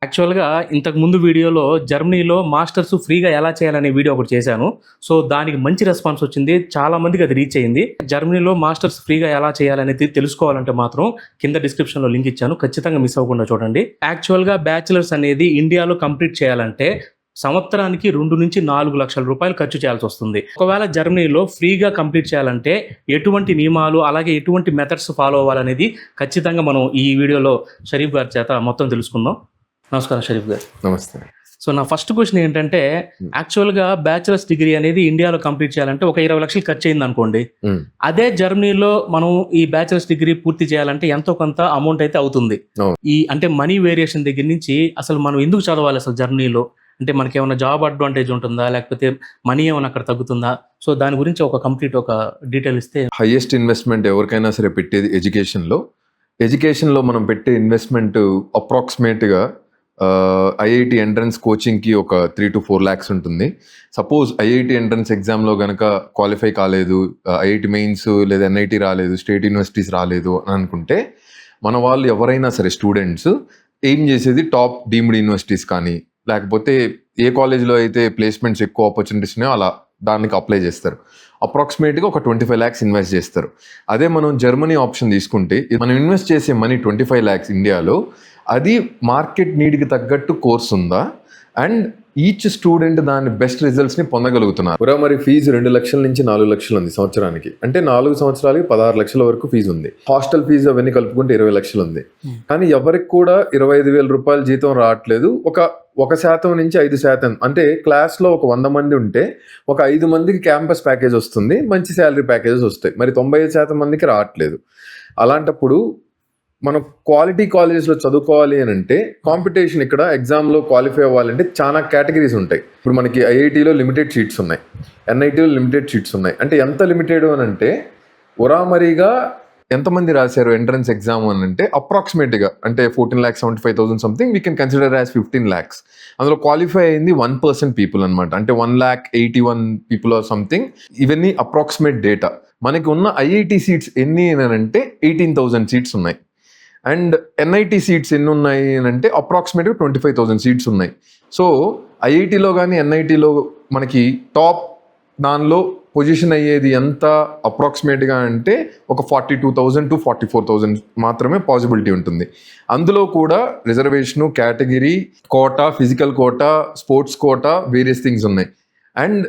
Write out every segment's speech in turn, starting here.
యాక్చువల్‌గా ఇంతకు ముందు వీడియోలో జర్మనీలో మాస్టర్స్ ఫ్రీగా ఎలా చేయాలనే వీడియో ఒకటి చేశాను. సో, దానికి మంచి రెస్పాన్స్ వచ్చింది. చాలా మందికి అది రీచ్ అయింది. జర్మనీలో మాస్టర్స్ ఫ్రీగా ఎలా చేయాలనేది తెలుసుకోవాలంటే మాత్రం కింద డిస్క్రిప్షన్‌లో లింక్ ఇచ్చాను. ఖచ్చితంగా మిస్ అవ్వకుండా చూడండి. యాక్చువల్‌గా బ్యాచిలర్స్ అనేది ఇండియాలో కంప్లీట్ చేయాలంటే సంవత్సరానికి 2-4 లక్షల రూపాయలు ఖర్చు చేయాల్సొస్తుంది. ఒకవేళ జర్మనీలో ఫ్రీగా కంప్లీట్ చేయాలంటే ఎటువంటి నియమాలు, అలాగే ఎటువంటి మెథడ్స్ ఫాలో అవ్వాలనేది ఖచ్చితంగా మనం ఈ వీడియోలో షరీఫ్ గారి చేత మొత్తం తెలుసుకుందాం. నమస్కారం షరీఫ్ గారు. నమస్తే. సో నా ఫస్ట్ క్వశ్చన్ ఏంటంటే, యాక్చువల్గా బ్యాచిలర్స్ డిగ్రీ అనేది ఇండియాలో కంప్లీట్ చేయాలంటే ఒక 20 లక్షలు ఖర్చు అయింది అనుకోండి. అదే జర్మనీలో మనం ఈ బ్యాచిలర్స్ డిగ్రీ పూర్తి చేయాలంటే ఎంతో కొంత అమౌంట్ అయితే అవుతుంది. ఈ అంటే మనీ వేరియేషన్ దగ్గర నుంచి అసలు మనం ఎందుకు చదవాలి అసలు జర్మనీలో? అంటే మనకి ఏమైనా జాబ్ అడ్వాంటేజ్ ఉంటుందా, లేకపోతే మనీ ఏమైనా అక్కడ తగ్గుతుందా? సో దాని గురించి ఒక కంప్లీట్ ఒక డీటెయిల్ ఇస్తే. హైయెస్ట్ ఇన్వెస్ట్మెంట్ ఎవరికైనా సరే పెట్టేది ఎడ్యుకేషన్లో మనం పెట్టే ఇన్వెస్ట్మెంట్ అప్రాక్సిమేట్గా ఐఐటి ఎంట్రన్స్ కోచింగ్కి ఒక 3 to 4 lakhs ఉంటుంది. సపోజ్ ఐఐటి ఎంట్రన్స్ ఎగ్జామ్లో కనుక క్వాలిఫై కాలేదు, ఐఐటి మెయిన్స్ లేదా ఎన్ఐటి రాలేదు, స్టేట్ యూనివర్సిటీస్ రాలేదు అని అనుకుంటే మన వాళ్ళు ఎవరైనా సరే స్టూడెంట్స్ ఏం చేసేది టాప్ డీమ్డ్ యూనివర్సిటీస్ కానీ, లేకపోతే ఏ కాలేజ్లో అయితే ప్లేస్మెంట్స్ ఎక్కువ ఆపర్చునిటీస్ ఉన్నాయో అలా దానికి అప్లై చేస్తారు. అప్రాక్సిమేట్గా ఒక 25 lakhs ఇన్వెస్ట్ చేస్తారు. అదే మనం జర్మనీ ఆప్షన్ తీసుకుంటే మనం ఇన్వెస్ట్ చేసే మనీ 25 lakhs ఇండియాలో, అది మార్కెట్ నీడ్కి తగ్గట్టు కోర్స్ ఉందా అండ్ ఈచ్ స్టూడెంట్ దాని బెస్ట్ రిజల్ట్స్ని పొందగలుగుతున్నారు. కూడా మరి ఫీజు 2 లక్షల నుంచి 4 లక్షలు ఉంది సంవత్సరానికి. అంటే 4 సంవత్సరాలకి 16 లక్షల వరకు ఫీజు ఉంది. హాస్టల్ ఫీజు అవన్నీ కలుపుకుంటే 20 లక్షలు ఉంది. కానీ ఎవరికి కూడా 25,000 రూపాయల జీతం రావట్లేదు. ఒక 1% నుంచి 5%, అంటే క్లాస్లో ఒక 100 మంది ఉంటే ఒక 5 మందికి క్యాంపస్ ప్యాకేజ్ వస్తుంది, మంచి శాలరీ ప్యాకేజెస్ వస్తాయి. మరి 95% మందికి రావట్లేదు. అలాంటప్పుడు మనం క్వాలిటీ కాలేజెస్లో చదువుకోవాలి అని అంటే కాంపిటీషన్, ఇక్కడ ఎగ్జామ్లో క్వాలిఫై అవ్వాలంటే చాలా కేటగిరీస్ ఉంటాయి. ఇప్పుడు మనకి ఐఐటీలో లిమిటెడ్ సీట్స్ ఉన్నాయి, ఎన్ఐటీలో లిమిటెడ్ సీట్స్ ఉన్నాయి. అంటే ఎంత లిమిటెడ్ అని అంటే ఉరామరిగా ఎంతమంది రాశారు ఎంట్రన్స్ ఎగ్జామ్ అని అంటే అప్రాక్సిమేట్గా అంటే 14,75,000 something we can consider as 15 lakhs. అందులో క్వాలిఫై అయింది 1% పీపుల్ అనమాట. అంటే 1,81,000 people ఆర్ సంథింగ్. ఇవన్నీ అప్రాక్సిమేట్ డేటా. మనకి ఉన్న ఐఐటి సీట్స్ ఎన్ని అని అంటే 18,000 సీట్స్ ఉన్నాయి. అండ్ ఎన్ఐటి సీట్స్ ఎన్ని ఉన్నాయి అని అంటే అప్రాక్సిమేట్గా 25,000 సీట్స్ ఉన్నాయి. సో ఐఐటిలో కానీ ఎన్ఐటిలో మనకి టాప్ దానిలో పొజిషన్ అయ్యేది ఎంత అప్రాక్సిమేట్గా అంటే ఒక 42,000 to 44,000 మాత్రమే పాసిబిలిటీ ఉంటుంది. అందులో కూడా reservation, category, quota, physical quota, sports quota, various things ఉన్నాయి. అండ్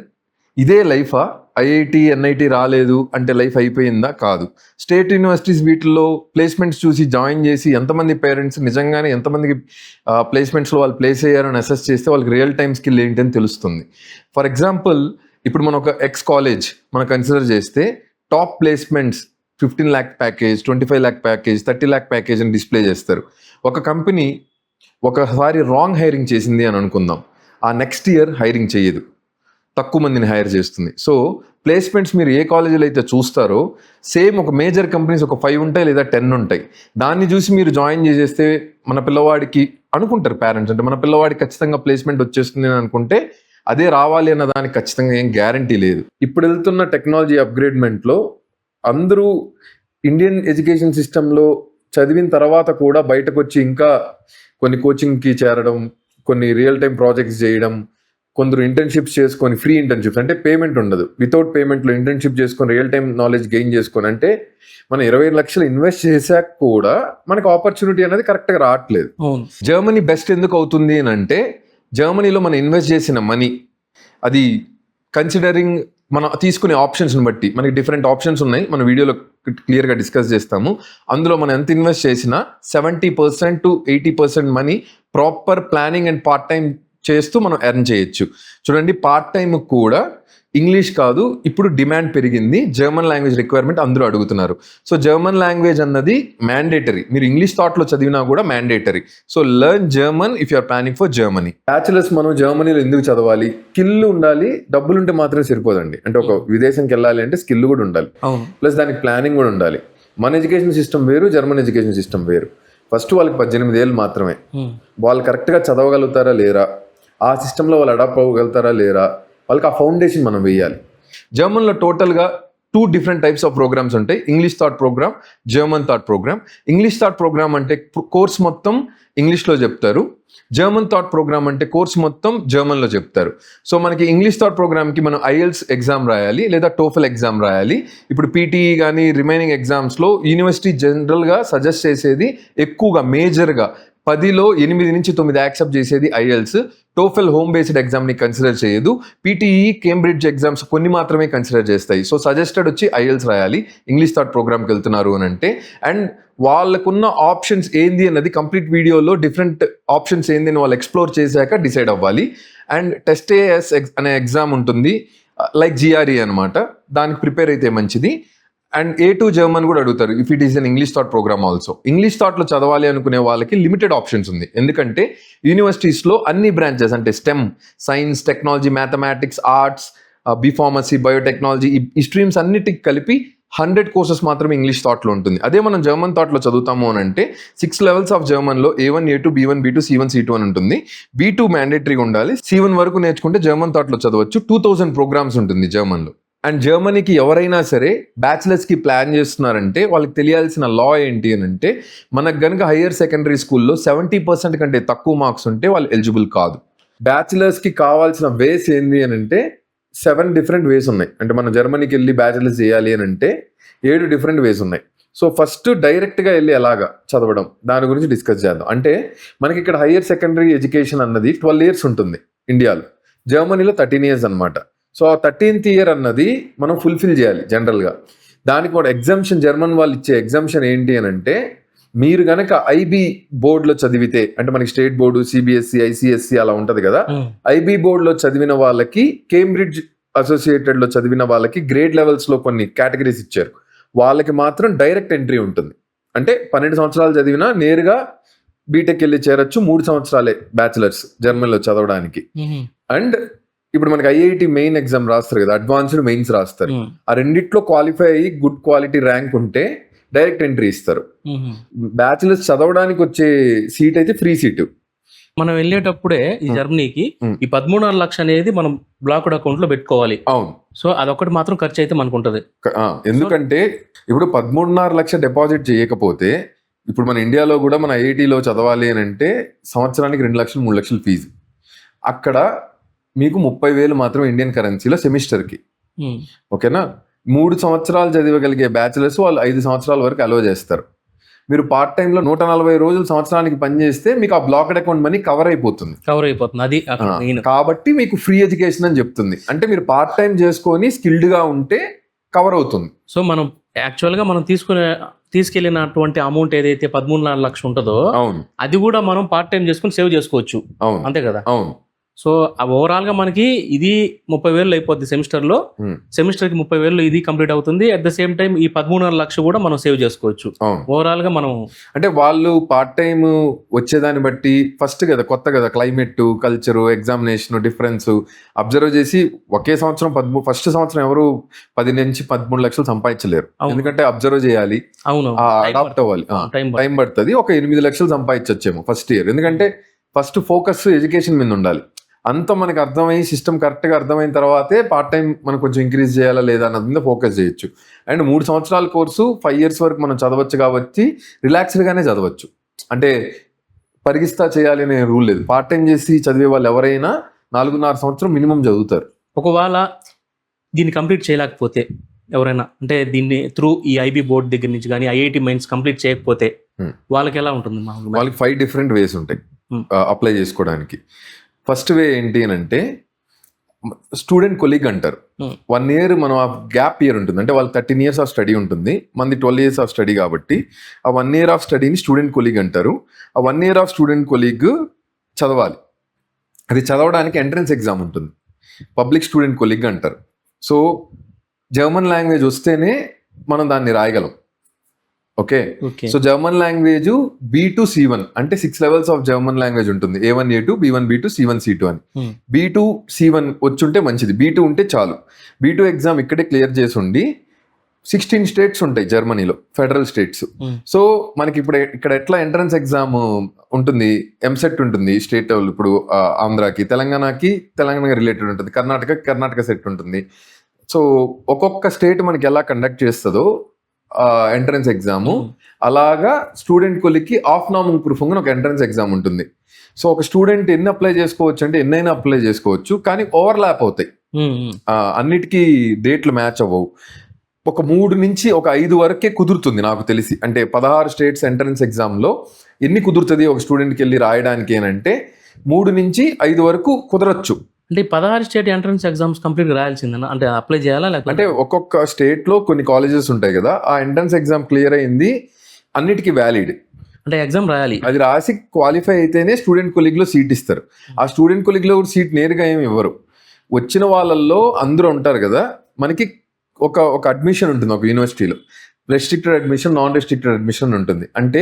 ఇదే లైఫా? ఐఐటి ఎన్ఐటి రాలేదు అంటే లైఫ్ అయిపోయిందా? కాదు. స్టేట్ యూనివర్సిటీస్ వీటిల్లో ప్లేస్మెంట్స్ చూసి జాయిన్ చేసి ఎంతమంది పేరెంట్స్ నిజంగానే ఎంతమందికి ప్లేస్మెంట్స్లో వాళ్ళు ప్లేస్ అయ్యారని అసెస్ చేస్తే వాళ్ళకి రియల్ టైమ్ స్కిల్ ఏంటని తెలుస్తుంది. ఫర్ ఎగ్జాంపుల్ ఇప్పుడు మనం ఒక కాలేజ్ మనం కన్సిడర్ చేస్తే top placements 15 lakh package, 25 lakh package, 30 lakh package అని డిస్ప్లే చేస్తారు. ఒక కంపెనీ ఒకసారి రాంగ్ హైరింగ్ చేసింది అని అనుకుందాం, ఆ నెక్స్ట్ ఇయర్ హైరింగ్ చేయదు, తక్కువ మందిని హైర్ చేస్తుంది. సో ప్లేస్మెంట్స్ మీరు ఏ కాలేజీలో అయితే చూస్తారో సేమ్ ఒక మేజర్ కంపెనీస్ ఒక 5 ఉంటాయి లేదా 10 ఉంటాయి. దాన్ని చూసి మీరు జాయిన్ చేసేస్తే మన పిల్లవాడికి అనుకుంటారు పేరెంట్స్, అంటే మన పిల్లవాడికి ఖచ్చితంగా ప్లేస్మెంట్ వచ్చేస్తుంది అని అనుకుంటే అదే రావాలి అన్న దానికి ఖచ్చితంగా ఏం గ్యారంటీ లేదు. ఇప్పుడు వెళ్తున్న టెక్నాలజీ అప్గ్రేడ్మెంట్లో అందరూ ఇండియన్ ఎడ్యుకేషన్ సిస్టంలో చదివిన తర్వాత కూడా బయటకు వచ్చి ఇంకా కొన్ని కోచింగ్కి చేరడం, కొన్ని రియల్ టైం ప్రాజెక్ట్స్ చేయడం, కొందరు ఇంటర్న్షిప్స్ చేసుకొని, ఫ్రీ ఇంటర్న్షిప్స్ అంటే పేమెంట్ ఉండదు, వితౌట్ పేమెంట్లో ఇంటర్న్షిప్ చేసుకొని రియల్ టైం నాలెడ్జ్ గెయిన్ చేసుకొని, అంటే మనం 20 లక్షలు ఇన్వెస్ట్ చేశాక కూడా మనకు ఆపర్చునిటీ అనేది కరెక్ట్గా రావట్లేదు. జర్మనీ బెస్ట్ ఎందుకు అవుతుంది అని అంటే జర్మనీలో మనం ఇన్వెస్ట్ చేసిన మనీ అది కన్సిడరింగ్ మనం తీసుకునే ఆప్షన్స్ని బట్టి మనకి డిఫరెంట్ ఆప్షన్స్ ఉన్నాయి. మన వీడియోలో క్లియర్గా డిస్కస్ చేస్తాము. అందులో మనం ఎంత ఇన్వెస్ట్ చేసినా 70% to 80% money proper planning and part time చేస్తూ మనం ఎర్న్ చేయొచ్చు. చూడండి, పార్ట్ టైం కూడా ఇంగ్లీష్ కాదు, ఇప్పుడు డిమాండ్ పెరిగింది, జర్మన్ లాంగ్వేజ్ రిక్వైర్మెంట్ అందరూ అడుగుతున్నారు. సో జర్మన్ లాంగ్వేజ్ అన్నది మ్యాండేటరీ. మీరు ఇంగ్లీష్ థాట్లో చదివినా కూడా mandatory. So learn German if you're planning for Germany. Bachelors మనం జర్మనీలో ఎందుకు చదవాలి? స్కిల్ ఉండాలి, డబ్బులు ఉంటే మాత్రమే సరిపోదండి. అంటే ఒక విదేశంకి వెళ్ళాలి అంటే స్కిల్ కూడా ఉండాలి, ప్లస్ దానికి ప్లానింగ్ కూడా ఉండాలి. మన ఎడ్యుకేషన్ సిస్టమ్ వేరు, జర్మన్ ఎడ్యుకేషన్ సిస్టమ్ వేరు. ఫస్ట్ వాళ్ళకి 18 ఏళ్ళు మాత్రమే. వాళ్ళు కరెక్ట్గా చదవగలుగుతారా లేరా, ఆ సిస్టంలో వాళ్ళు అడాప్ట్ అవ్వగలుగుతారా లేరా, వాళ్ళకి ఆ ఫౌండేషన్ మనం వేయాలి. జర్మన్లో టోటల్గా 2 different types of programs ఉంటాయి. English taught program, German taught program. English taught program అంటే కోర్స్ మొత్తం ఇంగ్లీష్లో చెప్తారు. జర్మన్ థాట్ ప్రోగ్రామ్ అంటే కోర్స్ మొత్తం జర్మన్లో చెప్తారు. సో మనకి ఇంగ్లీష్ థాట్ ప్రోగ్రామ్కి మనం IELTS ఎగ్జామ్ రాయాలి లేదా టోఫెల్ ఎగ్జామ్ రాయాలి. ఇప్పుడు PTE కానీ రిమైనింగ్ ఎగ్జామ్స్లో యూనివర్సిటీ జనరల్గా సజెస్ట్ చేసేది ఎక్కువగా మేజర్గా 10లో 8 నుంచి 9 యాక్సెప్ట్ చేసేది IELTS. టోఫెల్ హోమ్ బేస్డ్ ఎగ్జామ్ని కన్సిడర్ చేయదు. PTE, కేంబ్రిడ్జ్ ఎగ్జామ్స్ కొన్ని మాత్రమే కన్సిడర్ చేస్తాయి. సో సజెస్టెడ్ వచ్చి IELTS రాయాలి ఇంగ్లీష్ థాట్ ప్రోగ్రామ్కి వెళ్తున్నారు అని అంటే. అండ్ వాళ్ళకున్న ఆప్షన్స్ ఏంది అన్నది కంప్లీట్ వీడియోలో డిఫరెంట్ ఆప్షన్స్ ఏంది అని వాళ్ళు ఎక్స్ప్లోర్ చేశాక డిసైడ్ అవ్వాలి. అండ్ టెస్ట్ AS అనే ఎగ్జామ్ ఉంటుంది, లైక్ GRE అనమాట. దానికి ప్రిపేర్ అయితే మంచిది. అండ్ A2 జర్మన్ కూడా అడుగుతారు if it is an English taught program also. English థాట్లో చదవాలి అనుకునే వాళ్ళకి లిమిటెడ్ ఆప్షన్స్ ఉంది. ఎందుకంటే యూనివర్సిటీస్లో అన్ని బ్రాంచెస్ అంటే STEM, science, technology, mathematics, arts, B.Pharmacy, biotechnology, ఈ స్ట్రీమ్స్ అన్నిటికి కలిపి 100 కోర్సెస్ మాత్రమే ఇంగ్లీష్ థాట్లో ఉంటుంది. అదే మనం జర్మన్ థాట్లో చదువుతాము అని అంటే 6 levels of జర్మన్లో A1, A2, B1, B2, C1, C2 అని ఉంటుంది. B2 మ్యాండేటరీగా ఉండాలి. C1 వరకు నేర్చుకుంటే జర్మన్ థాట్లో చదవచ్చు. 2000 ప్రోగ్రామ్స్ ఉంటుంది జర్మన్లో. అండ్ జర్మనీకి ఎవరైనా సరే బ్యాచిలర్స్కి ప్లాన్ చేస్తున్నారంటే వాళ్ళకి తెలియాల్సిన లా ఏంటి అని అంటే, మనకు కనుక హయ్యర్ సెకండరీ స్కూల్లో 70% కంటే తక్కువ మార్క్స్ ఉంటే వాళ్ళు ఎలిజిబుల్ కాదు. బ్యాచిలర్స్కి కావాల్సిన వేస్ ఏంది అని అంటే 7 డిఫరెంట్ వేస్ ఉన్నాయి. అంటే మనం జర్మనీకి వెళ్ళి బ్యాచిలర్స్ చేయాలి అని అంటే 7 డిఫరెంట్ వేస్ ఉన్నాయి. సో ఫస్ట్ డైరెక్ట్గా వెళ్ళి ఎలాగా చదవడం దాని గురించి డిస్కస్ చేద్దాం. అంటే మనకి ఇక్కడ హయ్యర్ సెకండరీ ఎడ్యుకేషన్ అన్నది 12 years ఉంటుంది ఇండియాలో. జర్మనీలో 13 years అనమాట. సో ఆ 13th year అన్నది మనం ఫుల్ఫిల్ చేయాలి జనరల్గా. దానికి కూడా ఎగ్జామ్షన్, జర్మన్ వాళ్ళు ఇచ్చే ఎగ్జామ్షన్ ఏంటి అని అంటే, మీరు కనుక IB బోర్డులో చదివితే, అంటే మనకి స్టేట్ బోర్డు, CBSE, ICSE అలా ఉంటుంది కదా, IB బోర్డులో చదివిన వాళ్ళకి, కేంబ్రిడ్జ్ అసోసియేటెడ్లో చదివిన వాళ్ళకి గ్రేడ్ లెవెల్స్లో కొన్ని కేటగిరీస్ ఇచ్చారు. వాళ్ళకి మాత్రం డైరెక్ట్ ఎంట్రీ ఉంటుంది. అంటే 12 సంవత్సరాలు చదివినా నేరుగా బీటెక్ వెళ్ళి చేరొచ్చు. 3 సంవత్సరాలే బ్యాచిలర్స్ జర్మనీలో చదవడానికి. అండ్ ఇప్పుడు మనకి IIT మెయిన్ ఎగ్జామ్ రాస్తారు కదా, అడ్వాన్స్డ్ మెయిన్స్ రాస్తారు. ఆ రెండిట్లో క్వాలిఫై అయ్యి గుడ్ క్వాలిటీ ర్యాంక్ ఉంటే డైరెక్ట్ ఎంట్రీ ఇస్తారు. బ్యాచిలర్స్ చదవడానికి వచ్చే సీట్ అయితే ఫ్రీ సీటు. మనం వెళ్ళేటప్పుడే ఈ జర్మనీకి ఈ 13.5 లక్షలు అనేది మనం బ్లాక్డ్ అకౌంట్ లో పెట్టుకోవాలి. అవును. సో అదొకటి మాత్రం ఖర్చు అయితే మనకు ఉంటుంది. ఎందుకంటే ఇప్పుడు 13.5 లక్షలు డిపాజిట్ చేయకపోతే, ఇప్పుడు మన ఇండియాలో కూడా మన IITలో చదవాలి అని అంటే సంవత్సరానికి 2 లక్షలు 3 లక్షలు ఫీజు. అక్కడ మీకు 30,000 మాత్రమే ఇండియన్ కరెన్సీలో సెమిస్టర్కి. ఓకేనా? 3 సంవత్సరాలు చదివగలిగే బ్యాచిలర్స్ వాళ్ళు 5 సంవత్సరాల వరకు అలో చేస్తారు. మీరు పార్ట్ టైంలో 140 రోజులు సంవత్సరానికి పనిచేస్తే మీకు ఆ బ్లాక్డ్ అకౌంట్ మనీ కవర్ అయిపోతుంది. అది కాబట్టి మీకు ఫ్రీ ఎడ్యుకేషన్ అని చెప్తుంది. అంటే మీరు పార్ట్ టైం చేసుకొని స్కిల్డ్గా ఉంటే కవర్ అవుతుంది. సో మనం యాక్చువల్గా మనం తీసుకెళ్ళినటువంటి అమౌంట్ ఏదైతే 13.5 లక్షలు ఉంటుందో, అవును, అది కూడా మనం పార్ట్ టైం చేసుకుని సేవ్ చేసుకోవచ్చు. అవును, అంతే కదా? అవును. సో ఓవరాల్ గా మనకి ఇది 30,000 అయిపోద్ది సెమిస్టర్ లో. సెమిస్టర్ కి 30,000 ఇది కంప్లీట్ అవుతుంది. అట్ ద సేమ్ టైం ఈ 13.5 లక్షలు కూడా మనం సేవ్ చేసుకోవచ్చు. ఓవరాల్ గా మనం అంటే వాళ్ళు పార్ట్ టైం వచ్చేదాన్ని బట్టి ఫస్ట్ కదా, కొత్త కదా, climate, culture, examination difference observe చేసి ఒకే సంవత్సరం ఫస్ట్ సంవత్సరం ఎవరు 10 నుంచి 13 లక్షలు సంపాదించలేరు. ఎందుకంటే అబ్జర్వ్ చేయాలి, అడాప్ట్ అవ్వాలి, టైం పడుతుంది. ఒక 8 లక్షలు సంపాదించొచ్చేమో ఫస్ట్ ఇయర్. ఎందుకంటే ఫస్ట్ ఫోకస్ ఎడ్యుకేషన్ మీద ఉండాలి. అంత మనకు అర్థమయ్యి సిస్టమ్ కరెక్ట్గా అర్థమైన తర్వాతే పార్ట్ టైం మనం కొంచెం ఇంక్రీజ్ చేయాలా లేదా అన్నది మీద ఫోకస్ చేయొచ్చు. అండ్ 3 సంవత్సరాల కోర్సు 5 years వరకు మనం చదవచ్చు కాబట్టి రిలాక్స్డ్గానే చదవచ్చు. అంటే పరిగిస్తా చేయాలి అనే రూల్ లేదు. పార్ట్ టైం చేసి చదివే వాళ్ళు ఎవరైనా 4.5 సంవత్సరం మినిమం చదువుతారు. ఒకవేళ దీన్ని కంప్లీట్ చేయలేకపోతే ఎవరైనా, అంటే దీన్ని త్రూ ఈ IB బోర్డ్ దగ్గర నుంచి కానీ IIT మెయిన్స్ కంప్లీట్ చేయకపోతే వాళ్ళకి ఎలా ఉంటుంది? వాళ్ళకి 5 different ways ఉంటాయి అప్లై చేసుకోవడానికి. ఫస్ట్ వే ఏంటి అని అంటే స్టూడెంట్ కొలీగ్ అంటారు. 1 year మనం ఆ గ్యాప్ ఇయర్ ఉంటుంది. అంటే వాళ్ళు 13 years ఆఫ్ స్టడీ ఉంటుంది, మనది 12 years ఆఫ్ స్టడీ కాబట్టి ఆ 1 year ఆఫ్ స్టడీని స్టూడెంట్ కొలీగ్ అంటారు. ఆ 1 year ఆఫ్ స్టూడెంట్ కొలీగ్ చదవాలి. అది చదవడానికి ఎంట్రన్స్ ఎగ్జామ్ ఉంటుంది, పబ్లిక్ స్టూడెంట్ కొలీగ్ అంటారు. సో జర్మన్ లాంగ్వేజ్ వస్తేనే మనం దాన్ని రాయగలం. Okay. So German language B2 C1 అంటే 6 levels ఆఫ్ జర్మన్ లాంగ్వేజ్ ఉంటుంది. A1 A2 B1 B2 C1 C2 అని. B2 C1 వచ్చుంటే మంచిది, B2 ఉంటే చాలు. B2 ఎగ్జామ్ ఇక్కడే క్లియర్ చేసి ఉండి 16 states ఉంటాయి జర్మనీలో, ఫెడరల్ స్టేట్స్. సో మనకి ఇప్పుడు ఇక్కడ ఎట్లా ఎంట్రన్స్ ఎగ్జామ్ ఉంటుంది, ఎంసెట్ ఉంటుంది స్టేట్. ఇప్పుడు ఆంధ్రాకి, తెలంగాణకి తెలంగాణ రిలేటెడ్ ఉంటుంది, కర్ణాటక సెట్ ఉంటుంది, సో ఒక్కొక్క స్టేట్ మనకి ఎలా కండక్ట్ చేస్తుందో ఎంట్రన్స్ ఎగ్జాము, అలాగా స్టూడెంట్ కొలిక్కి ఆఫ్ నామింగ్ ప్రూఫింగ్ అని ఒక ఎంట్రన్స్ ఎగ్జామ్ ఉంటుంది. సో ఒక స్టూడెంట్ ఎన్ని అప్లై చేసుకోవచ్చు అంటే ఎన్నైనా అప్లై చేసుకోవచ్చు, కానీ ఓవర్లాప్ అవుతాయి. అన్నిటికీ డేట్లు మ్యాచ్ అవ్వవు. ఒక 3 నుంచి ఒక 5 వరకే కుదురుతుంది నాకు తెలిసి. అంటే 16 స్టేట్స్ ఎంట్రన్స్ ఎగ్జామ్లో ఎన్ని కుదురుతుంది ఒక స్టూడెంట్కి వెళ్ళి రాయడానికి అని అంటే 3 నుంచి 5 వరకు కుదరచ్చు. అంటే 16 స్టేట్ ఎంట్రన్స్ ఎగ్జామ్స్ కంప్లీట్ రాయాల్సిందేనా, అంటే అప్లై చేయాలా లేకపోతే? అంటే ఒక్కొక్క స్టేట్లో కొన్ని కాలేజెస్ ఉంటాయి కదా, ఆ ఎంట్రన్స్ ఎగ్జామ్ క్లియర్ అయింది అన్నిటికీ వ్యాలిడ్. అంటే ఎగ్జామ్ రాయాలి, అది రాసి క్వాలిఫై అయితేనే స్టూడెంట్ కొలీగ్లో సీట్ ఇస్తారు. ఆ స్టూడెంట్ కొలీగ్లో కూడా సీట్ నేరుగా ఏమి ఇవ్వరు. వచ్చిన వాళ్ళల్లో అందరూ ఉంటారు కదా, మనకి ఒక అడ్మిషన్ ఉంటుంది ఒక యూనివర్సిటీలో. Restricted admission, non restricted admission ఉంటుంది. అంటే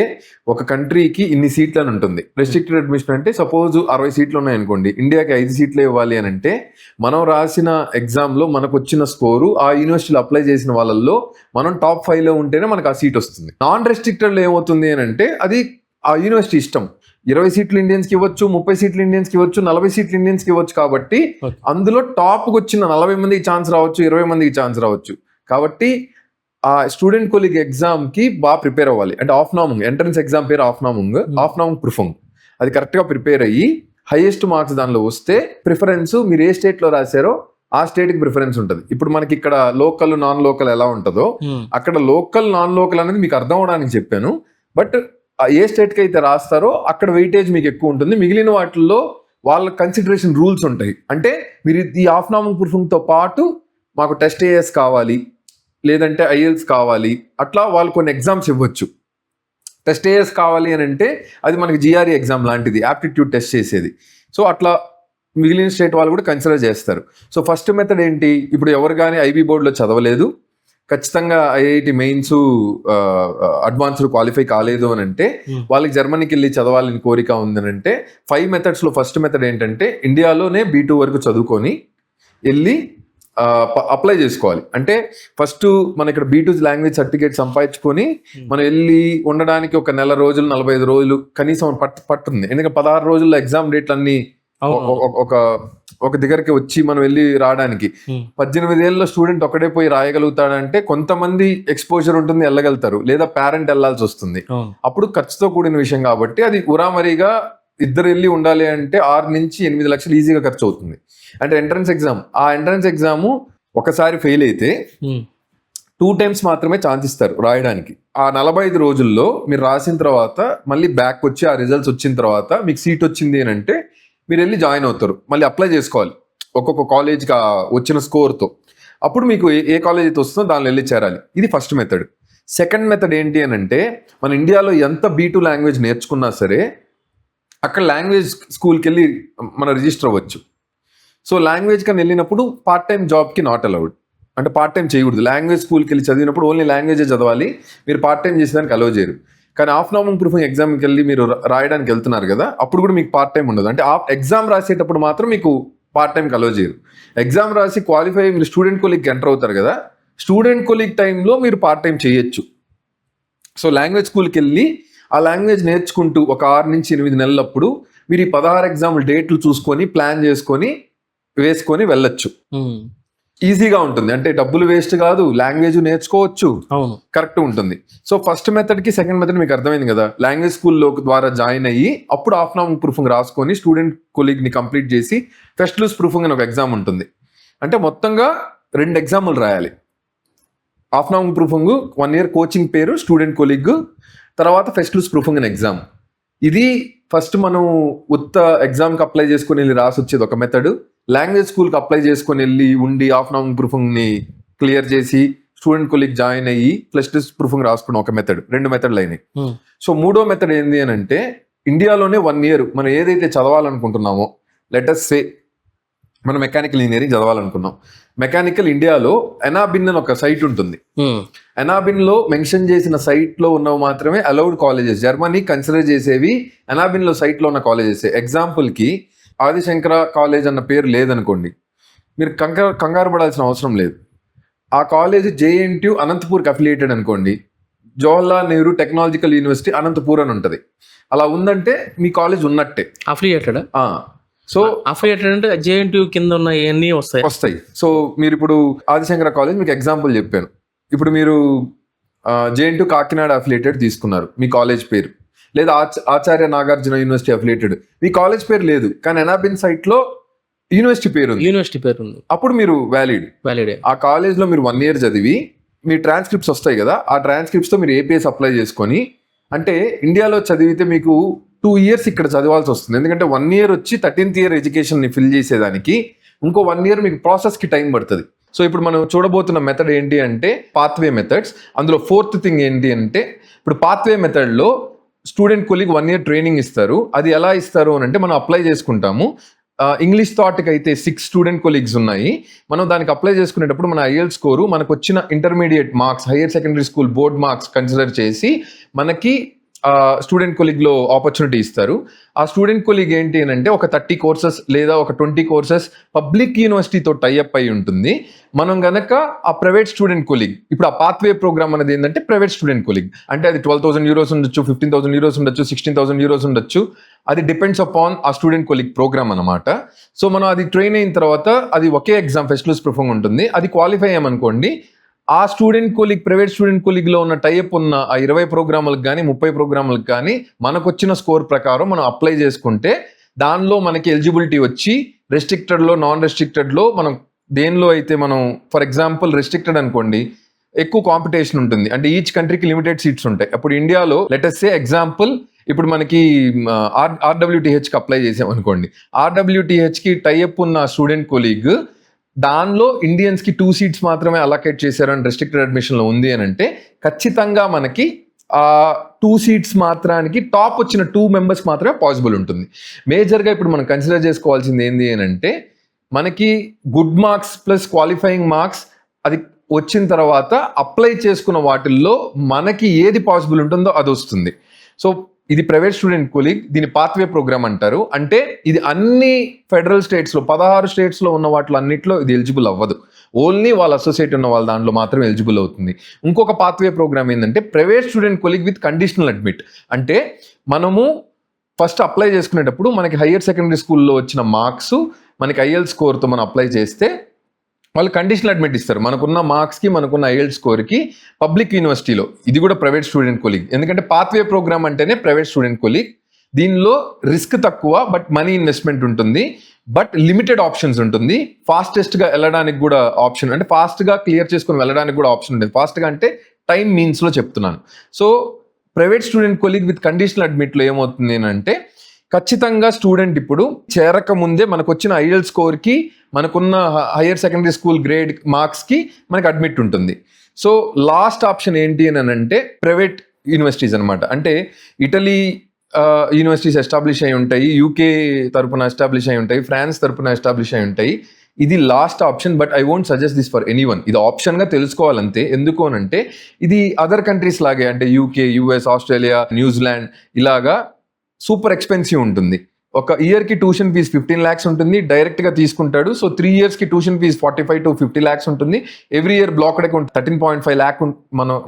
ఒక కంట్రీకి ఇన్ని సీట్లు అని ఉంటుంది. రెస్ట్రిక్టెడ్ అడ్మిషన్ అంటే సపోజ్ 60 సీట్లు ఉన్నాయనుకోండి, ఇండియాకి 5 సీట్లే ఇవ్వాలి అని అంటే మనం రాసిన ఎగ్జామ్లో మనకు వచ్చిన స్కోరు ఆ యూనివర్సిటీలో అప్లై చేసిన వాళ్ళల్లో మనం టాప్ 5లో ఉంటేనే మనకు ఆ సీట్ వస్తుంది. నాన్ రెస్ట్రిక్టెడ్లో ఏమవుతుంది అని అంటే అది ఆ యూనివర్సిటీ ఇష్టం. 20 సీట్లు ఇండియన్స్కి ఇవ్వచ్చు, 30 సీట్లు ఇండియన్స్కి ఇవ్వచ్చు, 40 సీట్లు ఇండియన్స్కి ఇవ్వచ్చు. కాబట్టి అందులో టాప్కి వచ్చిన 40 మందికి ఛాన్స్ రావచ్చు, 20 మందికి ఛాన్స్ రావచ్చు. కాబట్టి ఆ స్టూడెంట్ కొలీగ్ ఎగ్జామ్కి బాగా ప్రిపేర్ అవ్వాలి. అంటే ఆఫ్ నామింగ్ ఎంట్రన్స్ ఎగ్జామ్ పేరు ఆఫ్ నామింగ్ ప్రూఫింగ్. అది కరెక్ట్గా ప్రిపేర్ అయ్యి హైయెస్ట్ మార్క్స్ దానిలో వస్తే ప్రిఫరెన్స్ మీరు ఏ స్టేట్లో రాశారో ఆ స్టేట్కి ప్రిఫరెన్స్ ఉంటుంది. ఇప్పుడు మనకి ఇక్కడ లోకల్ నాన్ లోకల్ ఎలా ఉంటుందో అక్కడ లోకల్ నాన్ లోకల్ అనేది మీకు అర్థం అవడానికి చెప్పాను. బట్ ఏ స్టేట్కి అయితే రాస్తారో అక్కడ వెయిటేజ్ మీకు ఎక్కువ ఉంటుంది. మిగిలిన వాటిల్లో వాళ్ళ కన్సిడరేషన్ రూల్స్ ఉంటాయి. అంటే మీరు ఈ ఆఫ్ నామింగ్ ప్రూఫింగ్తో పాటు మాకు టెస్ట్ ఏఎస్ కావాలి, లేదంటే ఐఎల్స్ కావాలి, అట్లా వాళ్ళు కొన్ని ఎగ్జామ్స్ ఇవ్వచ్చు. టెస్ట్ ఏఎస్ కావాలి అని అంటే అది మనకి జిఆర్ఈ ఎగ్జామ్ లాంటిది, యాప్టిట్యూడ్ టెస్ట్ చేసేది. సో అట్లా మిగిలిన స్టేట్ వాళ్ళు కూడా కన్సిడర్ చేస్తారు. సో ఫస్ట్ మెథడ్ ఏంటి, ఇప్పుడు ఎవరు కానీ ఐబీ బోర్డులో చదవలేదు, ఖచ్చితంగా ఐఐటి మెయిన్స్ అడ్వాన్స్డ్ క్వాలిఫై కాలేదు అని అంటే వాళ్ళకి జర్మనీకి వెళ్ళి చదవాలని కోరిక ఉందని అంటే 5 మెథడ్స్లో ఫస్ట్ మెథడ్ ఏంటంటే ఇండియాలోనే B2 వరకు చదువుకొని వెళ్ళి అప్లై చేసుకోవాలి. అంటే ఫస్ట్ మన ఇక్కడ B2 లాంగ్వేజ్ సర్టిఫికేట్ సంపాదించుకొని మనం వెళ్ళి ఉండడానికి ఒక నెల రోజులు 45 రోజులు కనీసం పట్టుంది. ఎందుకంటే 16 రోజుల్లో ఎగ్జామ్ డేట్లు అన్ని ఒక దగ్గరికి వచ్చి మనం వెళ్ళి రావడానికి 18 ఏళ్ళలో స్టూడెంట్ ఒక్కడే పోయి రాయగలుగుతాడంటే కొంతమంది ఎక్స్పోజర్ ఉంటుంది, వెళ్ళగలుగుతారు, లేదా పేరెంట్ వెళ్ళాల్సి వస్తుంది. అప్పుడు ఖర్చుతో కూడిన విషయం కాబట్టి అది ఉరామరిగా ఇద్దరు వెళ్ళి ఉండాలి అంటే 6 నుంచి 8 లక్షలు ఈజీగా ఖర్చు అవుతుంది. అంటే ఎంట్రన్స్ ఎగ్జామ్, ఆ ఎంట్రన్స్ ఎగ్జాము ఒకసారి ఫెయిల్ అయితే 2 times మాత్రమే ఛాన్స్ ఇస్తారు రాయడానికి. ఆ 45 రోజుల్లో మీరు రాసిన తర్వాత మళ్ళీ బ్యాక్ వచ్చి ఆ రిజల్ట్స్ వచ్చిన తర్వాత మీకు సీట్ వచ్చింది అని అంటే మీరు వెళ్ళి జాయిన్ అవుతారు. మళ్ళీ అప్లై చేసుకోవాలి ఒక్కొక్క కాలేజ్కి వచ్చిన స్కోర్తో. అప్పుడు మీకు ఏ కాలేజ్ అయితే వస్తుందో దానిలో వెళ్ళి చేరాలి. ఇది ఫస్ట్ మెథడ్. సెకండ్ మెథడ్ ఏంటి అని అంటే మన ఇండియాలో ఎంత B2 లాంగ్వేజ్ నేర్చుకున్నా సరే అక్కడ లాంగ్వేజ్ స్కూల్కి వెళ్ళి మనం రిజిస్టర్ అవ్వచ్చు. సో లాంగ్వేజ్ కానీ వెళ్ళినప్పుడు పార్ట్ టైం జాబ్కి నాట్ అలౌడ్, అంటే పార్ట్ టైం చేయకూడదు. లాంగ్వేజ్ స్కూల్కి వెళ్ళి చదివినప్పుడు ఓన్లీ లాంగ్వేజే చదవాలి, మీరు పార్ట్ టైం చేసేదానికి అలౌ చేయరు. కానీ ఆఫ్ నామింగ్ ప్రూఫింగ్ ఎగ్జామ్కి వెళ్ళి మీరు రాయడానికి వెళ్తున్నారు కదా, అప్పుడు కూడా మీకు పార్ట్ టైం ఉండదు. అంటే ఎగ్జామ్ రాసేటప్పుడు మాత్రం మీకు పార్ట్ టైంకి అలౌ చేయరు. ఎగ్జామ్ రాసి క్వాలిఫై మీరు స్టూడెంట్ కొలీగ్కి ఎంటర్ అవుతారు కదా, స్టూడెంట్ కొలీగ్ టైంలో మీరు పార్ట్ టైం చేయొచ్చు. సో లాంగ్వేజ్ స్కూల్కి వెళ్ళి ఆ లాంగ్వేజ్ నేర్చుకుంటూ ఒక 6 నుంచి 8 నెలలప్పుడు మీరు ఈ 16 ఎగ్జామ్లు డేట్లు చూసుకొని ప్లాన్ చేసుకొని వేసుకొని వెళ్ళొచ్చు. ఈజీగా ఉంటుంది. అంటే డబ్బులు వేస్ట్ కాదు, లాంగ్వేజ్ నేర్చుకోవచ్చు, కరెక్ట్ ఉంటుంది. సో ఫస్ట్ మెథడ్కి సెకండ్ మెథడ్ మీకు అర్థమైంది కదా. లాంగ్వేజ్ స్కూల్లో ద్వారా జాయిన్ అయ్యి అప్పుడు ఆఫ్ నామింగ్ ప్రూఫింగ్ రాసుకొని స్టూడెంట్ కొలీగ్ని కంప్లీట్ చేసి ఫెస్ట్ లూస్ ప్రూఫింగ్ అని ఒక ఎగ్జామ్ ఉంటుంది. అంటే మొత్తంగా 2 ఎగ్జాములు రాయాలి. ఆఫ్ నామింగ్ ప్రూఫింగ్ 1 year కోచింగ్ పేరు స్టూడెంట్ కొలీగ్, తర్వాత ఫెస్ట్ లూస్ ప్రూఫింగ్ అని ఎగ్జామ్. ఇది ఫస్ట్ మనం ఉత్త ఎగ్జామ్కి అప్లై చేసుకొని వెళ్ళి రాసి వచ్చేది ఒక మెథడ్. లాంగ్వేజ్ స్కూల్కి అప్లై చేసుకొని వెళ్ళి ఉండి ఆఫ్ నామింగ్ ప్రూఫింగ్ని క్లియర్ చేసి స్టూడెంట్ కొలీగ్ జాయిన్ అయ్యి ఫెస్ట్ లూస్ ప్రూఫింగ్ రాసుకున్న ఒక మెథడ్. 2 మెథడ్లు అయినాయి. సో మూడో మెథడ్ ఏంది అని అంటే ఇండియాలోనే 1 year మనం ఏదైతే చదవాలనుకుంటున్నామో, లెటస్ సే మనం మెకానికల్ ఇంజనీరింగ్ చదవాలనుకున్నాం. మెకానికల్ ఇండియాలో ఎనాబిన్ అని ఒక సైట్ ఉంటుంది. ఎనాబిన్లో మెన్షన్ చేసిన సైట్లో ఉన్నవి మాత్రమే అలౌడ్ కాలేజెస్. జర్మనీ కన్సిడర్ చేసేవి ఎనాబిన్లో సైట్లో ఉన్న కాలేజెస్. ఎగ్జాంపుల్కి ఆదిశంకర కాలేజ్ అన్న పేరు లేదనుకోండి, మీరు కంగారు పడాల్సిన అవసరం లేదు. ఆ కాలేజ్ JNTU అనంతపూర్కి అఫిలియేటెడ్ అనుకోండి, జవహర్లాల్ నెహ్రూ టెక్నాలజికల్ యూనివర్సిటీ అనంతపూర్ అని ఉంటుంది. అలా ఉందంటే మీ కాలేజ్ ఉన్నట్టే, అఫిలియేటెడ్. సో అఫిలియేటెడ్ అంటే JNTU కింద ఉన్న అన్నీ వస్తాయి. సో మీరు ఇప్పుడు ఆదిశంకర కాలేజ్ మీకు ఎగ్జాంపుల్ చెప్పాను. ఇప్పుడు మీరు JNTU కాకినాడ అఫిలియేటెడ్ తీసుకున్నారు మీ కాలేజ్ పేరు, లేదా ఆచార్య నాగార్జున యూనివర్సిటీ అఫిలియేటెడ్ మీ కాలేజ్ పేరు లేదు, కానీ ఎనాబిన్ సైట్ లో యూనివర్సిటీ పేరు ఉంది. అప్పుడు మీరు వ్యాలిడ్. ఆ కాలేజ్ లో మీరు 1 year చదివి మీ ట్రాన్స్క్రిప్ట్స్ వస్తాయి కదా, ఆ ట్రాన్స్క్రిప్ట్స్ తో మీరు APS అప్లై చేసుకొని, అంటే ఇండియాలో చదివితే మీకు 2 years ఇక్కడ చదవాల్సి వస్తుంది. ఎందుకంటే 1 year వచ్చి 13th year ఎడ్యుకేషన్ ని ఫిల్ చేసేదానికి ఇంకో 1 year మీకు ప్రాసెస్ కి టైం పడుతుంది. సో ఇప్పుడు మనం చూడబోతున్న మెథడ్ ఏంటి అంటే పాత్వే మెథడ్స్. అందులో 4th థింగ్ ఏంటి అంటే, ఇప్పుడు పాత్వే మెథడ్ లో స్టూడెంట్ కొలీగ్ 1 year ట్రైనింగ్ ఇస్తారు. అది ఎలా ఇస్తారు అని అంటే మనం అప్లై చేసుకుంటాము. ఇంగ్లీష్ థాట్కి అయితే 6 స్టూడెంట్ కొలీగ్స్ ఉన్నాయి. మనం దానికి అప్లై చేసుకునేటప్పుడు మన IELTS స్కోరు, మనకు వచ్చిన intermediate marks, higher secondary school board marks consider చేసి మనకి స్టూడెంట్ కొలీగ్లో ఆపర్చునిటీ ఇస్తారు. ఆ స్టూడెంట్ కొలీగ్ ఏంటి అని అంటే ఒక 30 courses లేదా ఒక 20 courses పబ్లిక్ యూనివర్సిటీతో టైఅప్ అయి ఉంటుంది. మనం గనక ఆ ప్రైవేట్ స్టూడెంట్ కొలీగ్, ఇప్పుడు ఆ పాత్వే ప్రోగ్రామ్ అనేది ఏంటంటే ప్రైవేట్ స్టూడెంట్ కొలీగ్ అంటే అది 12,000 euros ఉండొచ్చు, 15,000 euros ఉండొచ్చు, 16,000 euros ఉండొచ్చు. అది డిపెండ్స్ అపాన్ ఆ స్టూడెంట్ కొలీగ్ ప్రోగ్రామ్ అనమాట. సో మనం అది ట్రైన్ అయిన తర్వాత అది ఒకే ఎగ్జామ్ ఫెస్ట్ లూస్ ప్రొఫంగ్ ఉంటుంది. అది క్వాలిఫై అయ్యామనుకోండి, ఆ స్టూడెంట్ కొలీగ్ ప్రైవేట్ స్టూడెంట్ కొలీగ్లో ఉన్న టైఅప్ ఉన్న ఆ 20 ప్రోగ్రాములకు కానీ 30 ప్రోగ్రాములకు కానీ మనకు వచ్చిన స్కోర్ ప్రకారం మనం అప్లై చేసుకుంటే దానిలో మనకి ఎలిజిబిలిటీ వచ్చి రెస్ట్రిక్టెడ్లో, నాన్ రెస్ట్రిక్టెడ్లో మనం దేనిలో అయితే మనం, ఫర్ ఎగ్జాంపుల్ రెస్ట్రిక్టెడ్ అనుకోండి, ఎక్కువ కాంపిటీషన్ ఉంటుంది. అంటే ఈచ్ కంట్రీకి లిమిటెడ్ సీట్స్ ఉంటాయి. అప్పుడు ఇండియాలో లెటస్ సే ఎగ్జాంపుల్ ఇప్పుడు మనకి RWTHకి అప్లై చేసాం అనుకోండి, RWTHకి టైఅప్ ఉన్న స్టూడెంట్ కొలీగ్ దానిలో ఇండియన్స్కి 2 seats మాత్రమే అలొకేట్ చేశారని రెస్ట్రిక్టెడ్ అడ్మిషన్లో ఉంది అని అంటే ఖచ్చితంగా మనకి ఆ 2 seats మాత్రానికి టాప్ వచ్చిన 2 members మాత్రమే పాసిబుల్ ఉంటుంది. మేజర్గా ఇప్పుడు మనం కన్సిడర్ చేసుకోవాల్సింది ఏంది అని అంటే మనకి good marks plus qualifying marks అది వచ్చిన తర్వాత అప్లై చేసుకున్న వాటిల్లో మనకి ఏది పాసిబుల్ ఉంటుందో అది వస్తుంది. సో ఇది ప్రైవేట్ స్టూడెంట్ కొలీగ్, దీని పాత్వే ప్రోగ్రామ్ అంటారు. అంటే ఇది అన్ని ఫెడరల్ స్టేట్స్లో 16 స్టేట్స్లో ఉన్న వాటిలో అన్నిట్లో ఇది ఎలిజిబుల్ అవ్వదు. ఓన్లీ వాళ్ళ అసోసియేట్ ఉన్న వాళ్ళ దాంట్లో మాత్రం ఎలిజిబుల్ అవుతుంది. ఇంకొక పాత్వే ప్రోగ్రామ్ ఏంటంటే ప్రైవేట్ స్టూడెంట్ కొలీగ్ విత్ కండిషనల్ అడ్మిట్. అంటే మనము ఫస్ట్ అప్లై చేసుకునేటప్పుడు మనకి హయ్యర్ సెకండరీ స్కూల్లో వచ్చిన మార్క్స్ మనకి IELTS స్కోర్తో మనం అప్లై చేస్తే వాళ్ళు కండిషనల్ అడ్మిట్ ఇస్తారు. మనకున్న మార్క్స్కి, మనకున్న IELTS స్కోర్కి పబ్లిక్ యూనివర్సిటీలో. ఇది కూడా ప్రైవేట్ స్టూడెంట్ కొలీగ్. ఎందుకంటే పాత్వే ప్రోగ్రామ్ అంటేనే ప్రైవేట్ స్టూడెంట్ కొలీగ్. దీనిలో రిస్క్ తక్కువ, బట్ మనీ ఇన్వెస్ట్మెంట్ ఉంటుంది, బట్ లిమిటెడ్ ఆప్షన్స్ ఉంటుంది. ఫాస్టెస్ట్గా వెళ్ళడానికి కూడా ఆప్షన్, అంటే ఫాస్ట్గా క్లియర్ చేసుకుని వెళ్ళడానికి కూడా ఆప్షన్ ఉంటుంది. ఫాస్ట్గా అంటే టైం మీన్స్లో చెప్తున్నాను. సో ప్రైవేట్ స్టూడెంట్ కొలీగ్ విత్ కండిషనల్ అడ్మిట్లో ఏమవుతుంది అంటే ఖచ్చితంగా స్టూడెంట్ ఇప్పుడు చేరక ముందే మనకు వచ్చిన IELTS స్కోర్కి, మనకున్న హైయర్ సెకండరీ స్కూల్ గ్రేడ్ మార్క్స్కి మనకి అడ్మిట్ ఉంటుంది. సో లాస్ట్ ఆప్షన్ ఏంటి అని అంటే ప్రైవేట్ యూనివర్సిటీస్ అనమాట. అంటే ఇటలీ యూనివర్సిటీస్ ఎస్టాబ్లిష్ అయి ఉంటాయి, UK తరపున ఎస్టాబ్లిష్ అయి ఉంటాయి, ఫ్రాన్స్ తరపున ఎస్టాబ్లిష్ అయి ఉంటాయి. ఇది last option, but I won't suggest this for anyone. ఇది ఆప్షన్గా తెలుసుకోవాలంతే. ఎందుకు అని అంటే ఇది అదర్ కంట్రీస్ లాగే, అంటే UK, US, ఆస్ట్రేలియా, న్యూజిలాండ్ ఇలాగా సూపర్ ఎక్స్పెన్సివ్ ఉంటుంది. ఒక ఇయర్కి ట్యూషన్ ఫీజ్ 15 lakhs ఉంటుంది, డైరెక్ట్గా తీసుకుంటాడు. సో 3 yearsకి ట్యూషన్ ఫీజ్ 45 to 50 lakhs ఉంటుంది. Every year blocked account 13.5 lakh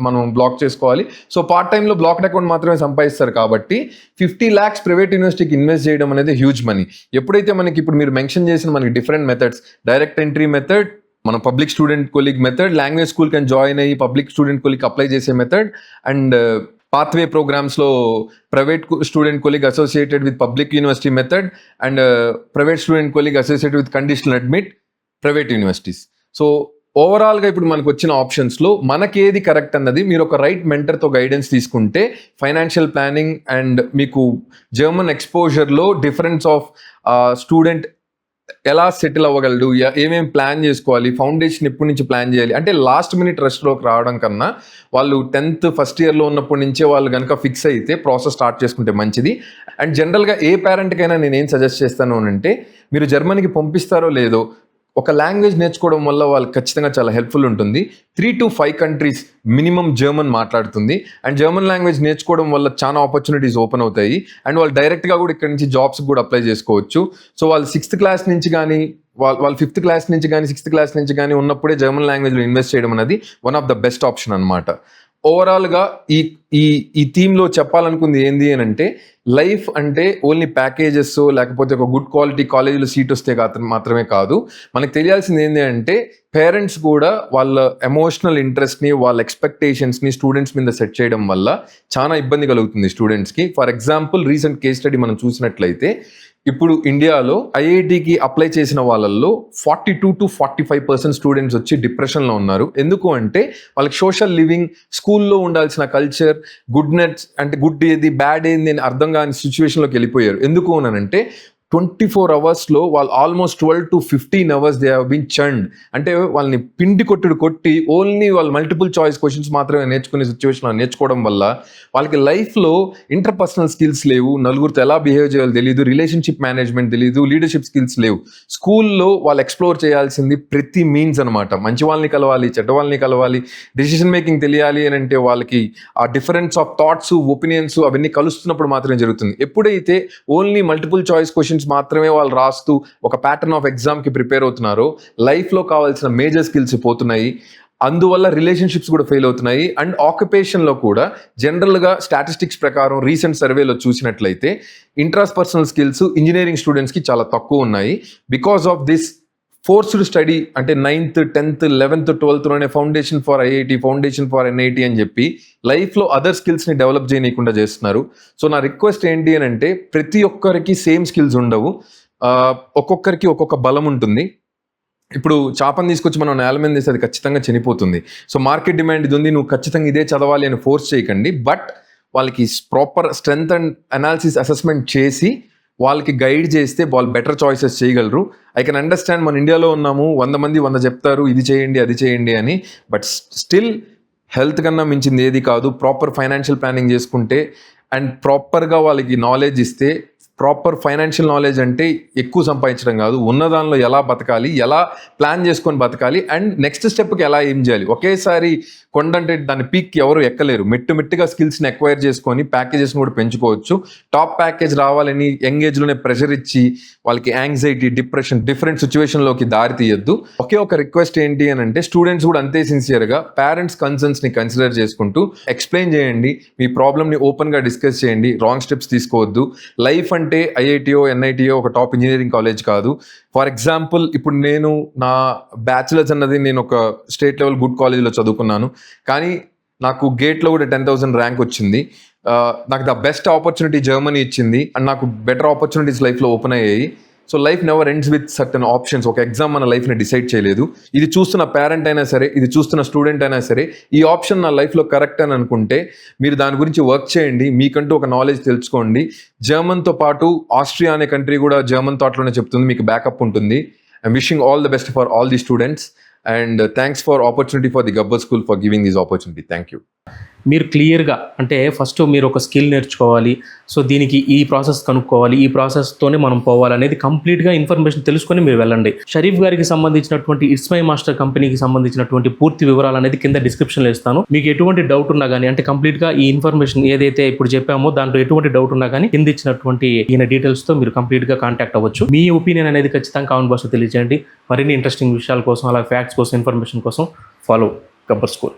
మనం బ్లాక్ చేసుకోవాలి. సో పార్ట్ టైంలో బ్లాక్డ్ అకౌంట్ మాత్రమే సంపాదిస్తారు. కాబట్టి 50 lakhs ప్రైవేట్ యూనివర్సిటీకి ఇన్వెస్ట్ చేయడం అనేది హ్యూజ్ మనీ. ఎప్పుడైతే మనకి ఇప్పుడు మీరు మెన్షన్ చేసిన మనకి different methods, direct entry method, మన పబ్లిక్ స్టూడెంట్ కొలీగ్ method, language school can join అయ్యి పబ్లిక్ స్టూడెంట్ కొలీగ్ అప్లై చేసే మెథడ్, అండ్ పాత్వే ప్రోగ్రామ్స్లో ప్రైవేట్ స్టూడెంట్ కొలీగ్ associated with public university method, and private student కొలీగ్ associated with conditional admit private universities. So ఓవరాల్గా ఇప్పుడు మనకు వచ్చిన ఆప్షన్స్లో మనకేది కరెక్ట్ అన్నది మీరు ఒక రైట్ మెంటర్తో గైడెన్స్ తీసుకుంటే, ఫైనాన్షియల్ ప్లానింగ్ అండ్ మీకు జర్మన్ ఎక్స్పోజర్లో డిఫరెన్స్ ఆఫ్ స్టూడెంట్ ఎలా సెటిల్ అవ్వగలడు, ఏమేమి ప్లాన్ చేసుకోవాలి, ఫౌండేషన్ ఎప్పటి నుంచి ప్లాన్ చేయాలి, అంటే లాస్ట్ మినిట్ రష్లోకి రావడం కన్నా వాళ్ళు 10th ఫస్ట్ ఇయర్లో ఉన్నప్పటి నుంచే వాళ్ళు కనుక ఫిక్స్ అయితే ప్రాసెస్ స్టార్ట్ చేసుకుంటే మంచిది. అండ్ జనరల్గా ఏ పేరెంట్కైనా నేను ఏం సజెస్ట్ చేస్తాను అంటే, మీరు జర్మనీకి పంపిస్తారో లేదో ఒక లాంగ్వేజ్ నేర్చుకోవడం వల్ల వాళ్ళకి ఖచ్చితంగా చాలా హెల్ప్ఫుల్ ఉంటుంది. 3 to 5 countries మినిమం జర్మన్ మాట్లాడుతుంది. అండ్ జర్మన్ లాంగ్వేజ్ నేర్చుకోవడం వల్ల చాలా ఆపర్చునిటీస్ ఓపెన్ అవుతాయి. అండ్ వాళ్ళు డైరెక్ట్గా కూడా ఇక్కడ నుంచి జాబ్స్ కూడా అప్లై చేసుకోవచ్చు. సో వాళ్ళు 6th class నుంచి కానీ వాళ్ళు 5th class నుంచి కానీ 6th class నుంచి కానీ ఉన్నప్పుడే జర్మన్ లాంగ్వేజ్లో ఇన్వెస్ట్ చేయడం అనేది one of the best option అనమాట. ఓవరాల్గా ఈ థీమ్లో చెప్పాలనుకుంది ఏంది అని అంటే, లైఫ్ అంటే ఓన్లీ ప్యాకేజెస్ లేకపోతే ఒక గుడ్ క్వాలిటీ కాలేజీలో సీట్ వస్తే మాత్రమే కాదు. మనకు తెలియాల్సింది ఏంటి అంటే పేరెంట్స్ కూడా వాళ్ళ ఎమోషనల్ ఇంట్రెస్ట్ని, వాళ్ళ ఎక్స్పెక్టేషన్స్ని స్టూడెంట్స్ మీద సెట్ చేయడం వల్ల చాలా ఇబ్బంది కలుగుతుంది స్టూడెంట్స్కి. For example recent case study మనం చూసినట్లయితే ఇప్పుడు ఇండియాలో ఐఐటికి అప్లై చేసిన వాళ్ళల్లో 42 to 45% స్టూడెంట్స్ వచ్చి డిప్రెషన్లో ఉన్నారు. ఎందుకు అంటే వాళ్ళకి సోషల్ లివింగ్, స్కూల్లో ఉండాల్సిన కల్చర్, గుడ్నెస్ అంటే గుడ్ ఏది బ్యాడ్ ఏంది అని అర్థం కాని సిచ్యువేషన్లోకి వెళ్ళిపోయారు. ఎందుకు అనంటే 24 అవర్స్లో వాళ్ళు almost 12 to 15 hours they have been churned. అంటే వాళ్ళని పిండి కొట్టి ఓన్లీ వాళ్ళు మల్టిపుల్ చాయిస్ క్వశ్చన్స్ మాత్రమే నేర్చుకునే సిచ్యువేషన్లో నేర్చుకోవడం వల్ల వాళ్ళకి లైఫ్లో ఇంటర్పర్సనల్ స్కిల్స్ లేవు, నలుగురితో ఎలా బిహేవ్ చేయాలో తెలియదు, రిలేషన్షిప్ మేనేజ్మెంట్ తెలియదు, లీడర్షిప్ స్కిల్స్ లేవు. స్కూల్లో వాళ్ళు ఎక్స్ప్లోర్ చేయాల్సింది ప్రతి మీన్స్ అనమాట. మంచి వాళ్ళని కలవాలి, చెడ్డ వాళ్ళని కలవాలి, డెసిషన్ మేకింగ్ తెలియాలి అని అంటే వాళ్ళకి ఆ డిఫరెన్స్ ఆఫ్ థాట్స్, ఒపీనియన్స్ అవన్నీ కలుస్తున్నప్పుడు మాత్రమే జరుగుతుంది. ఎప్పుడైతే ఓన్లీ మల్టిపుల్ చాయిస్ క్వశ్చన్స్ మాత్రమే వాళ్ళు రాస్తూ ఒక ప్యాటర్న్ ఆఫ్ ఎగ్జామ్కి ప్రిపేర్ అవుతున్నారో లైఫ్లో కావాల్సిన మేజర్ స్కిల్స్ పోతున్నాయి. అందువల్ల రిలేషన్షిప్స్ కూడా ఫెయిల్ అవుతున్నాయి. అండ్ ఆక్యుపేషన్లో కూడా జనరల్గా స్టాటిస్టిక్స్ ప్రకారం రీసెంట్ సర్వేలో చూసినట్లయితే ఇంట్రాపర్సనల్ స్కిల్స్ ఇంజనీరింగ్ స్టూడెంట్స్కి చాలా తక్కువ ఉన్నాయి. Because of this forced study అంటే 9th, 10th, 11th, 12thలోనే foundation for IIT, foundation for NIT అని చెప్పి లైఫ్లో అదర్ స్కిల్స్ని డెవలప్ చేయకుండా చేస్తున్నారు. సో నా రిక్వెస్ట్ ఏంటి అని అంటే ప్రతి ఒక్కరికి సేమ్ స్కిల్స్ ఉండవు, ఒక్కొక్కరికి ఒక్కొక్క బలం ఉంటుంది. ఇప్పుడు చేపను తీసుకొచ్చి మనం నేల మీద వేస్తే అది ఖచ్చితంగా చనిపోతుంది. సో మార్కెట్ డిమాండ్ ఇది ఉంది, నువ్వు ఖచ్చితంగా ఇదే చదవాలి అని ఫోర్స్ చేయకండి. బట్ వాళ్ళకి proper strength and analysis assessment చేసి వాళ్ళకి గైడ్ చేస్తే వాళ్ళు బెటర్ చాయిసెస్ చేయగలరు. ఐ కెన్ అండర్స్టాండ్ మన ఇండియాలో ఉన్నాము, 100 మంది 100 చెప్తారు ఇది చేయండి అది చేయండి అని. బట్ స్టిల్ హెల్త్ కన్నా మించింది ఏది కాదు. ప్రాపర్ ఫైనాన్షియల్ ప్లానింగ్ చేసుకుంటే అండ్ ప్రాపర్గా వాళ్ళకి నాలెడ్జ్ ఇస్తే, ప్రాపర్ ఫైనాన్షియల్ నాలెడ్జ్ అంటే ఎక్కువ సంపాదించడం కాదు, ఉన్న దానిలో ఎలా బతకాలి, ఎలా ప్లాన్ చేసుకొని బతకాలి అండ్ నెక్స్ట్ స్టెప్కి ఎలా ఏం చేయాలి. ఒకేసారి కొండంటే దాని పీక్కి ఎవరు ఎక్కలేరు. మెట్టుగా స్కిల్స్ని ఎక్వైర్ చేసుకొని ప్యాకేజెస్ని కూడా పెంచుకోవచ్చు. టాప్ ప్యాకేజ్ రావాలని యంగ్ ఏజ్లోనే ప్రెషర్ ఇచ్చి వాళ్ళకి యాంగ్జైటీ, డిప్రెషన్, డిఫరెంట్ సిచ్యువేషన్లోకి దారి తీయద్దు. ఒకే ఒక రిక్వెస్ట్ ఏంటి అని అంటే స్టూడెంట్స్ కూడా అంతే సిన్సియర్గా పేరెంట్స్ కన్సర్న్స్ని కన్సిడర్ చేసుకుంటూ ఎక్స్ప్లెయిన్ చేయండి, మీ ప్రాబ్లమ్ని ఓపెన్గా డిస్కస్ చేయండి, రాంగ్ స్టెప్స్ తీసుకోవద్దు. లైఫ్ అంటే ఐఐటియో ఎన్ఐటియో ఒక టాప్ ఇంజనీరింగ్ కాలేజ్ కాదు. ఫర్ ఎగ్జాంపుల్ ఇప్పుడు నేను నా బ్యాచిలర్స్ అన్నది నేను ఒక స్టేట్ లెవెల్ గుడ్ కాలేజ్లో చదువుకున్నాను, కానీ నాకు గేట్లో కూడా 10,000 ర్యాంక్ వచ్చింది. నాకు ద బెస్ట్ ఆపర్చునిటీ జర్మనీ ఇచ్చింది అండ్ నాకు బెటర్ ఆపర్చునిటీస్ లైఫ్లో ఓపెన్ అయ్యాయి. So life never ends with certain options. ఒక ఎగ్జామ్ మన లైఫ్ని డిసైడ్ చేయలేదు. ఇది చూస్తున్న పేరెంట్ అయినా సరే, ఇది చూస్తున్న స్టూడెంట్ అయినా సరే, ఈ ఆప్షన్ నా లైఫ్లో కరెక్ట్ అని అనుకుంటే మీరు దాని గురించి వర్క్ చేయండి, మీకంటూ ఒక నాలెడ్జ్ తెలుసుకోండి. జర్మన్తో పాటు ఆస్ట్రియా అనే కంట్రీ కూడా జర్మన్ థాట్లోనే చెప్తుంది, మీకు బ్యాకప్ ఉంటుంది. I'm wishing all the best for all the students and thanks for opportunity for the Gabbar school for giving this opportunity. Thank you. మీరు క్లియర్గా అంటే ఫస్ట్ మీరు ఒక స్కిల్ నేర్చుకోవాలి, సో దీనికి ఈ ప్రాసెస్ కనుక్కోవాలి, ఈ ప్రాసెస్తోనే మనం పోవాలనేది కంప్లీట్గా ఇన్ఫర్మేషన్ తెలుసుకొని మీరు వెళ్ళండి. షరీఫ్ గారికి సంబంధించినటువంటి ఇట్స్ మై మాస్టర్ కంపెనీకి సంబంధించినటువంటి పూర్తి వివరాలు అనేది కింద డిస్క్రిప్షన్లో ఇస్తాను. మీకు ఎటువంటి డౌట్ ఉన్నా కానీ అంటే కంప్లీట్గా ఈ ఇన్ఫర్మేషన్ ఏదైతే ఇప్పుడు చెప్పామో దాంట్లో ఎటువంటి డౌట్ ఉన్నా కానీ కింద ఇచ్చినటువంటి ఈయన డీటెయిల్స్తో మీరు కంప్లీట్గా కాంటాక్ట్ అవ్వచ్చు. మీ ఒపీనియన్ అనేది ఖచ్చితంగా కామెంట్ బాక్స్లో తెలియజేయండి. మరిన్ని ఇంట్రెస్టింగ్ విషయాల కోసం, అలాగే ఫ్యాక్ట్స్ కోసం, ఇన్ఫర్మేషన్ కోసం ఫాలో గబ్బర్ స్కూల్.